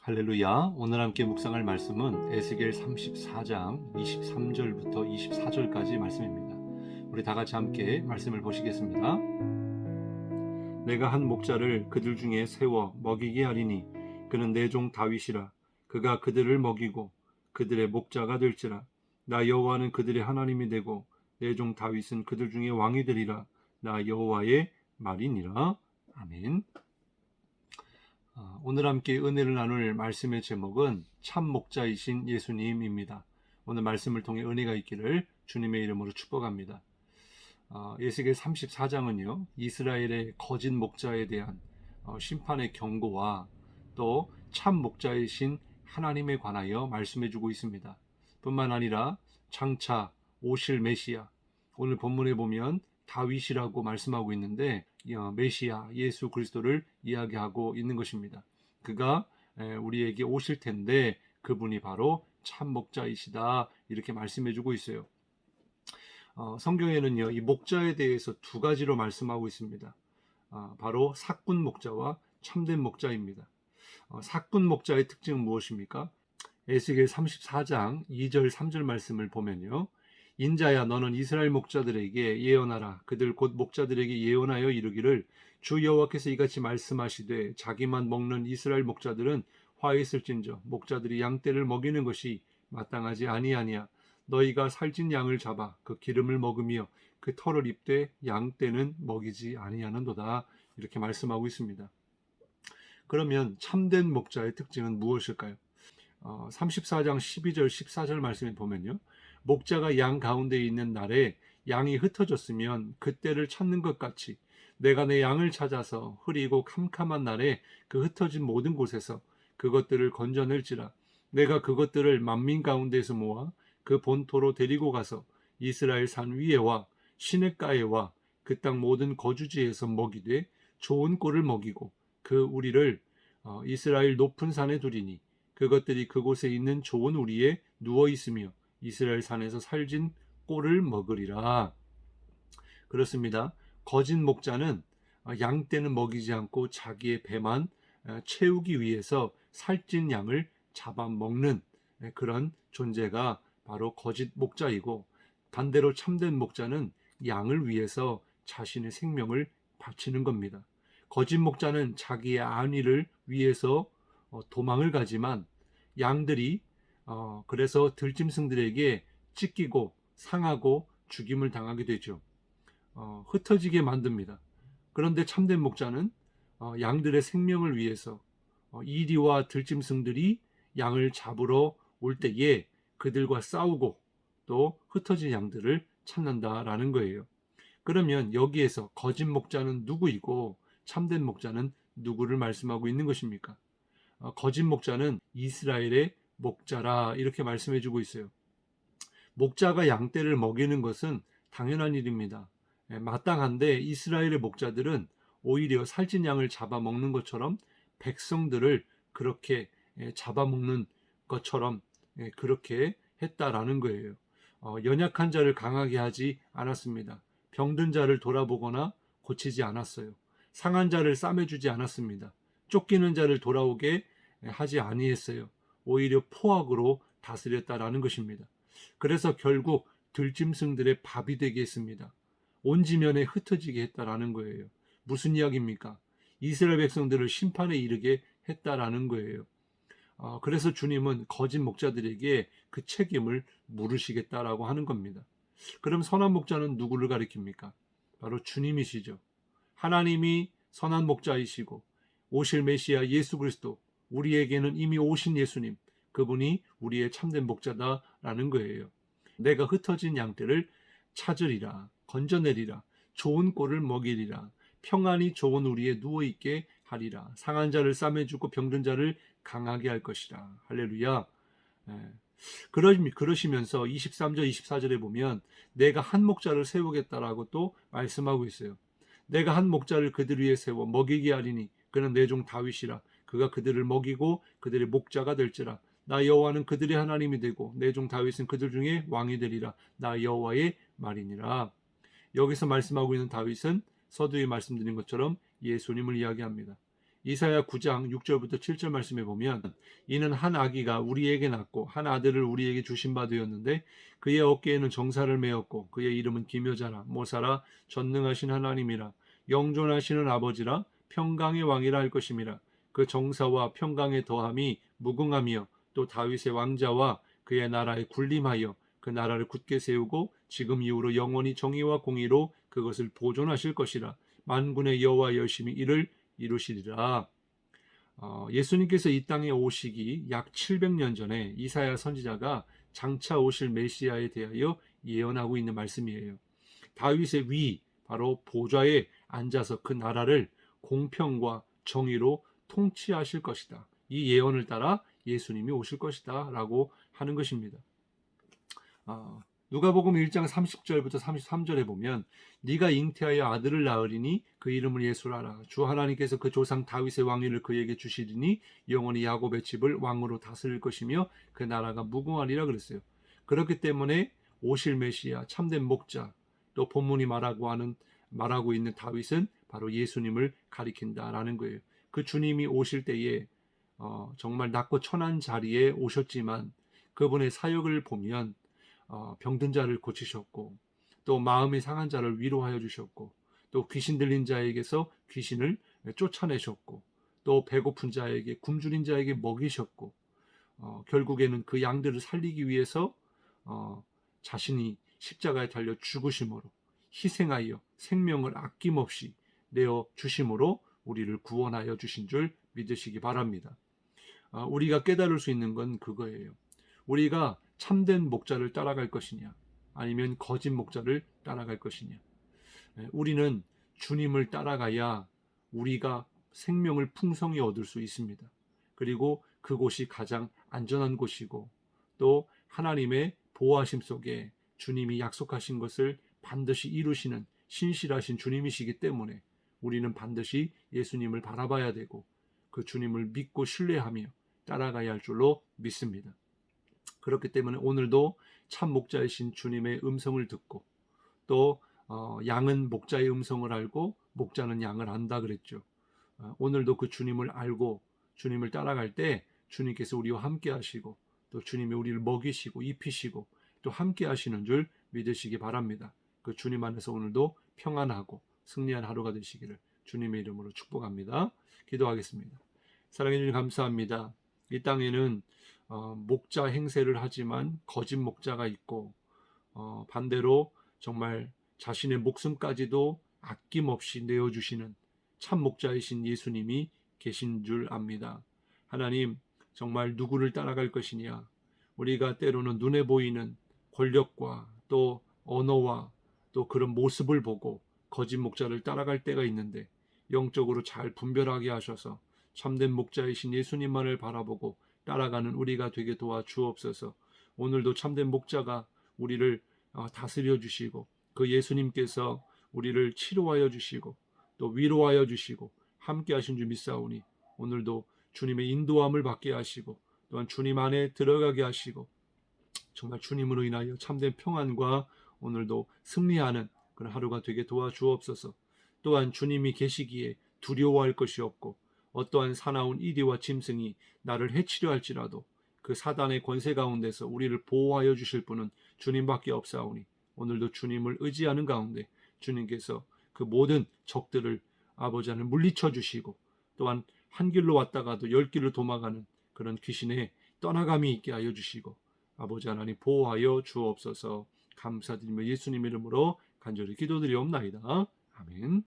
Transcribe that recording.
할렐루야. 오늘 함께 묵상할 말씀은 에스겔 34장 23절부터 24절까지 말씀입니다. 우리 다 같이 함께 말씀을 보시겠습니다. 내가 한 목자를 그들 중에 세워 먹이게 하리니 그는 내 종 다윗이라. 그가 그들을 먹이고 그들의 목자가 될지라. 나 여호와는 그들의 하나님이 되고 내 종 다윗은 그들 중에 왕이 되리라. 나 여호와의 말이니라. 아멘. 오늘 함께 은혜를 나눌 말씀의 제목은 참 목자이신 예수님입니다. 오늘 말씀을 통해 은혜가 있기를 주님의 이름으로 축복합니다. 에스겔 34장은요, 이스라엘의 거짓 목자에 대한 심판의 경고와 또 참 목자이신 하나님에 관하여 말씀해주고 있습니다. 뿐만 아니라 장차 오실 메시아, 오늘 본문에 보면 다윗이라고 말씀하고 있는데 메시아 예수 그리스도를 이야기하고 있는 것입니다. 그가 우리에게 오실 텐데 그분이 바로 참 목자이시다 이렇게 말씀해주고 있어요. 성경에는요, 이 목자에 대해서 두 가지로 말씀하고 있습니다. 바로 사꾼 목자와 참된 목자입니다. 사꾼 목자의 특징은 무엇입니까? 에스겔 34장 2절 3절 말씀을 보면요, 인자야 너는 이스라엘 목자들에게 예언하라. 그들 곧 목자들에게 예언하여 이르기를 주 여호와께서 이같이 말씀하시되 자기만 먹는 이스라엘 목자들은 화에 있을진저 목자들이 양떼를 먹이는 것이 마땅하지 아니하니야. 너희가 살찐 양을 잡아 그 기름을 먹으며 그 털을 입되 양떼는 먹이지 아니하는도다. 이렇게 말씀하고 있습니다. 그러면 참된 목자의 특징은 무엇일까요? 34장 12절 14절 말씀에 보면요, 목자가 양 가운데 있는 날에 양이 흩어졌으면 그때를 찾는 것 같이 내가 내 양을 찾아서 흐리고 캄캄한 날에 그 흩어진 모든 곳에서 그것들을 건져낼지라. 내가 그것들을 만민 가운데에서 모아 그 본토로 데리고 가서 이스라엘 산 위에와 시냇가에와 그 땅 모든 거주지에서 먹이되 좋은 꼴을 먹이고 그 우리를 이스라엘 높은 산에 두리니 그것들이 그곳에 있는 좋은 우리에 누워 있으며 이스라엘 산에서 살진 꼴을 먹으리라. 그렇습니다. 거짓 목자는 양떼는 먹이지 않고 자기의 배만 채우기 위해서 살찐 양을 잡아먹는 그런 존재가 바로 거짓 목자이고, 반대로 참된 목자는 양을 위해서 자신의 생명을 바치는 겁니다. 거짓 목자는 자기의 안위를 위해서 도망을 가지만 양들이 그래서 들짐승들에게 찢기고 상하고 죽임을 당하게 되죠. 흩어지게 만듭니다. 그런데 참된 목자는 양들의 생명을 위해서 이리와 들짐승들이 양을 잡으러 올 때에 그들과 싸우고 또 흩어진 양들을 찾는다라는 거예요. 그러면 여기에서 거짓 목자는 누구이고 참된 목자는 누구를 말씀하고 있는 것입니까? 거짓 목자는 이스라엘의 목자라 이렇게 말씀해 주고 있어요. 목자가 양떼를 먹이는 것은 당연한 일입니다. 마땅한데 이스라엘의 목자들은 오히려 살찐 양을 잡아먹는 것처럼 백성들을 그렇게 잡아먹는 것처럼 그렇게 했다라는 거예요. 연약한 자를 강하게 하지 않았습니다. 병든 자를 돌아보거나 고치지 않았어요. 상한 자를 싸매주지 않았습니다. 쫓기는 자를 돌아오게 하지 아니했어요. 오히려 포악으로 다스렸다라는 것입니다. 그래서 결국 들짐승들의 밥이 되게 했습니다. 온 지면에 흩어지게 했다라는 거예요. 무슨 이야기입니까? 이스라엘 백성들을 심판에 이르게 했다라는 거예요. 그래서 주님은 거짓 목자들에게 그 책임을 물으시겠다라고 하는 겁니다. 그럼 선한 목자는 누구를 가리킵니까? 바로 주님이시죠. 하나님이 선한 목자이시고 오실 메시아 예수 그리스도, 우리에게는 이미 오신 예수님, 그분이 우리의 참된 목자다라는 거예요. 내가 흩어진 양떼를 찾으리라, 건져내리라, 좋은 꼴을 먹이리라, 평안히 좋은 우리에 누워있게 하리라, 상한 자를 싸매주고 병든 자를 강하게 할 것이라. 할렐루야. 그러시면서 23절 24절에 보면 내가 한 목자를 세우겠다라고 또 말씀하고 있어요. 내가 한 목자를 그들 위에 세워 먹이게 하리니 그는 내 종 다윗이라. 그가 그들을 먹이고 그들의 목자가 될지라. 나 여호와는 그들의 하나님이 되고 내 종 다윗은 그들 중에 왕이 되리라. 나 여호와의 말이니라. 여기서 말씀하고 있는 다윗은 서두에 말씀드린 것처럼 예수님을 이야기합니다. 이사야 9장 6절부터 7절 말씀에 보면 이는 한 아기가 우리에게 낳고 한 아들을 우리에게 주신 바 되었는데 그의 어깨에는 정사를 메었고 그의 이름은 기묘자라 모사라 전능하신 하나님이라 영존하시는 아버지라 평강의 왕이라 할 것임이라. 그 정사와 평강의 더함이 무궁하며 또 다윗의 왕자와 그의 나라에 군림하여 그 나라를 굳게 세우고 지금 이후로 영원히 정의와 공의로 그것을 보존하실 것이라. 만군의 여호와 열심히 이를 이루시리라. 예수님께서 이 땅에 오시기 약 700년 전에 이사야 선지자가 장차 오실 메시아에 대하여 예언하고 있는 말씀이에요. 다윗의 위, 바로 보좌에 앉아서 그 나라를 공평과 정의로 통치하실 것이다. 이 예언을 따라 예수님이 오실 것이다 라고 하는 것입니다. 누가복음 1장 30절부터 33절에 보면 네가 잉태하여 아들을 낳으리니 그 이름을 예수라라. 주 하나님께서 그 조상 다윗의 왕위를 그에게 주시리니 영원히 야곱의 집을 왕으로 다스릴 것이며 그 나라가 무궁하리라 그랬어요. 그렇기 때문에 오실 메시아 참된 목자, 또 본문이 말하고 있는 다윗은 바로 예수님을 가리킨다라는 거예요. 그 주님이 오실 때에 정말 낮고 천한 자리에 오셨지만 그분의 사역을 보면 병든 자를 고치셨고 또 마음이 상한 자를 위로하여 주셨고 또 귀신 들린 자에게서 귀신을 쫓아내셨고 또 배고픈 자에게 굶주린 자에게 먹이셨고 결국에는 그 양들을 살리기 위해서 자신이 십자가에 달려 죽으심으로 희생하여 생명을 아낌없이 내어 주심으로 우리를 구원하여 주신 줄 믿으시기 바랍니다. 우리가 깨달을 수 있는 건 그거예요. 우리가 참된 목자를 따라갈 것이냐 아니면 거짓 목자를 따라갈 것이냐. 우리는 주님을 따라가야 우리가 생명을 풍성히 얻을 수 있습니다. 그리고 그곳이 가장 안전한 곳이고 또 하나님의 보호하심 속에 주님이 약속하신 것을 반드시 이루시는 신실하신 주님이시기 때문에 우리는 반드시 예수님을 바라봐야 되고 그 주님을 믿고 신뢰하며 따라가야 할 줄로 믿습니다. 그렇기 때문에 오늘도 참 목자이신 주님의 음성을 듣고 또 양은 목자의 음성을 알고 목자는 양을 안다 그랬죠. 오늘도 그 주님을 알고 주님을 따라갈 때 주님께서 우리와 함께 하시고 또 주님이 우리를 먹이시고 입히시고 또 함께 하시는 줄 믿으시기 바랍니다. 그 주님 안에서 오늘도 평안하고 승리한 하루가 되시기를 주님의 이름으로 축복합니다. 기도하겠습니다. 사랑해 주님 감사합니다. 이 땅에는 목자 행세를 하지만 거짓 목자가 있고 반대로 정말 자신의 목숨까지도 아낌없이 내어주시는 참 목자이신 예수님이 계신 줄 압니다. 하나님, 정말 누구를 따라갈 것이냐? 우리가 때로는 눈에 보이는 권력과 또 언어와 또 그런 모습을 보고 거짓 목자를 따라갈 때가 있는데 영적으로 잘 분별하게 하셔서 참된 목자이신 예수님만을 바라보고 따라가는 우리가 되게 도와주옵소서. 오늘도 참된 목자가 우리를 다스려 주시고 그 예수님께서 우리를 치료하여 주시고 또 위로하여 주시고 함께 하신 줄 믿사오니 오늘도 주님의 인도함을 받게 하시고 또한 주님 안에 들어가게 하시고 정말 주님으로 인하여 참된 평안과 오늘도 승리하는 그런 하루가 되게 도와주옵소서. 또한 주님이 계시기에 두려워할 것이 없고 어떠한 사나운 이리와 짐승이 나를 해치려 할지라도 그 사단의 권세 가운데서 우리를 보호하여 주실 분은 주님밖에 없사오니 오늘도 주님을 의지하는 가운데 주님께서 그 모든 적들을 아버지 하나님 물리쳐 주시고 또한 한 길로 왔다가도 10길로 도망가는 그런 귀신의 떠나감이 있게 하여 주시고 아버지 하나님 보호하여 주옵소서. 감사드리며 예수님 이름으로 간절히 기도드리옵나이다. 아멘.